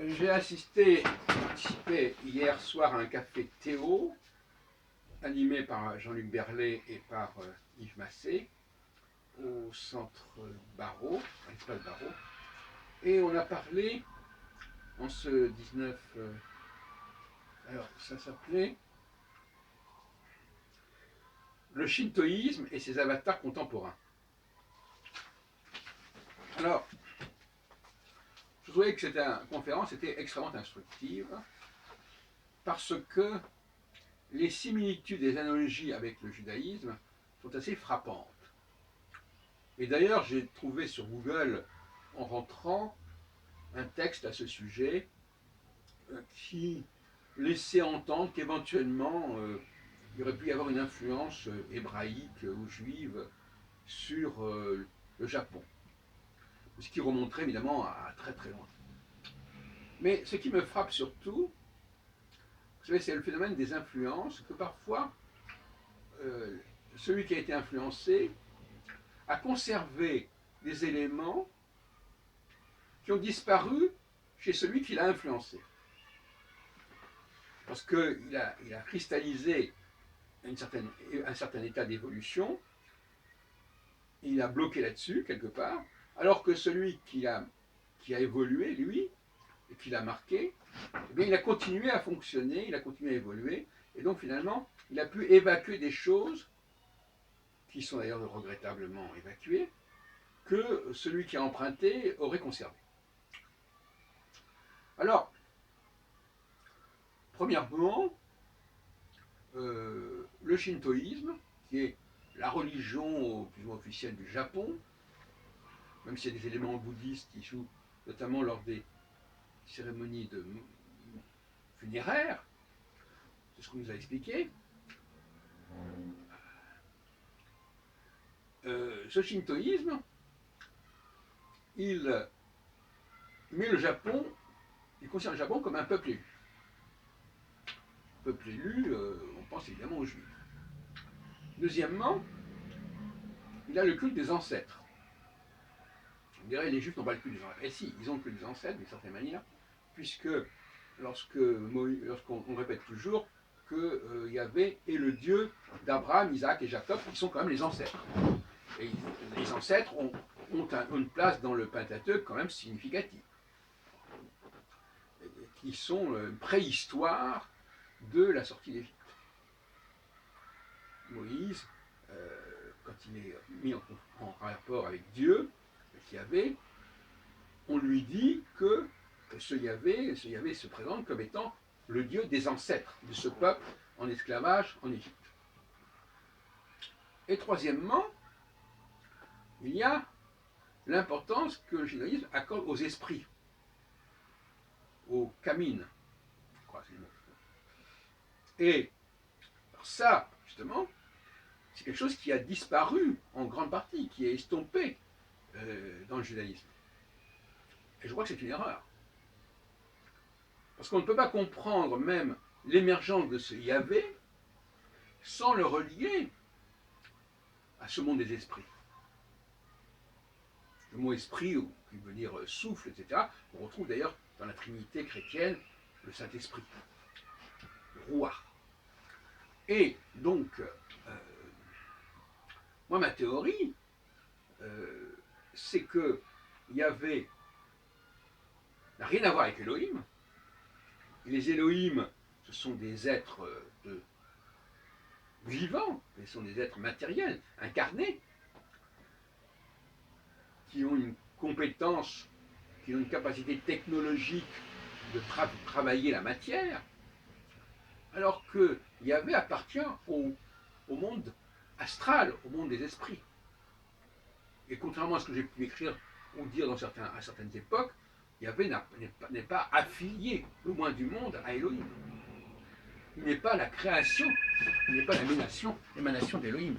J'ai participé hier soir à un café Théo, animé par Jean-Luc Berlet et par Yves Massé, au centre Barreau, à l'espace Barreau. Et on a parlé, en ce 19... alors, ça s'appelait le shintoïsme et ses avatars contemporains. Alors, je trouvais que cette conférence était extrêmement instructive parce que les similitudes et les analogies avec le judaïsme sont assez frappantes. Et d'ailleurs, j'ai trouvé sur Google, en rentrant, un texte à ce sujet qui laissait entendre qu'éventuellement, il aurait pu y avoir une influence hébraïque ou juive sur le Japon. Ce qui remonterait évidemment à très très loin. Mais ce qui me frappe surtout, vous savez, c'est le phénomène des influences, que parfois, celui qui a été influencé a conservé des éléments qui ont disparu chez celui qui l'a influencé. Parce qu'il a cristallisé un certain état d'évolution, il a bloqué là-dessus, quelque part, alors que celui qui a évolué, lui, et qui l'a marqué, eh bien, il a continué à fonctionner, il a continué à évoluer, et donc finalement, il a pu évacuer des choses, qui sont d'ailleurs regrettablement évacuées, que celui qui a emprunté aurait conservé. Alors, premièrement, le shintoïsme, qui est la religion plus ou moins officielle du Japon, même s'il y a des éléments bouddhistes qui jouent, notamment lors des cérémonies funéraires, c'est ce qu'on nous a expliqué. Ce shintoïsme, il met le Japon, il considère le Japon comme un peuple élu. Peuple élu, on pense évidemment aux Juifs. Deuxièmement, il a le culte des ancêtres. On dirait que les Juifs n'ont pas le culte des ancêtres. Et si, ils ont le culte des ancêtres d'une certaine manière, puisque lorsqu'on répète toujours que Yahvé est le Dieu d'Abraham, Isaac et Jacob, qui sont quand même les ancêtres. Et les ancêtres ont une place dans le Pentateuque quand même significative, qui sont une préhistoire de la sortie d'Égypte. Moïse, quand il est mis en rapport avec Dieu, avec Yahvé, on lui dit que ce Yahvé se présente comme étant le Dieu des ancêtres de ce peuple en esclavage en Égypte. Et troisièmement, il y a l'importance que le judaïsme accorde aux esprits, aux kamines. Je crois que c'est le mot. Et ça, justement, c'est quelque chose qui a disparu en grande partie, qui est estompé dans le judaïsme. Et je crois que c'est une erreur. Parce qu'on ne peut pas comprendre même l'émergence de ce Yahvé sans le relier à ce monde des esprits. Le mot esprit, qui veut dire souffle, etc., on retrouve d'ailleurs dans la Trinité chrétienne le Saint-Esprit, le Rouah. Et donc, moi, ma théorie, c'est que Yahvé n'a rien à voir avec Elohim. Et les Elohim, ce sont des êtres vivants, ce sont des êtres matériels, incarnés, qui ont une compétence, qui ont une capacité technologique de travailler la matière, alors que Yahvé appartient au monde astral, au monde des esprits. Et contrairement à ce que j'ai pu écrire ou dire à certaines époques, Yahvé n'est pas affilié, le moins du monde, à Elohim. Il n'est pas la création, il n'est pas l'émanation d'Elohim.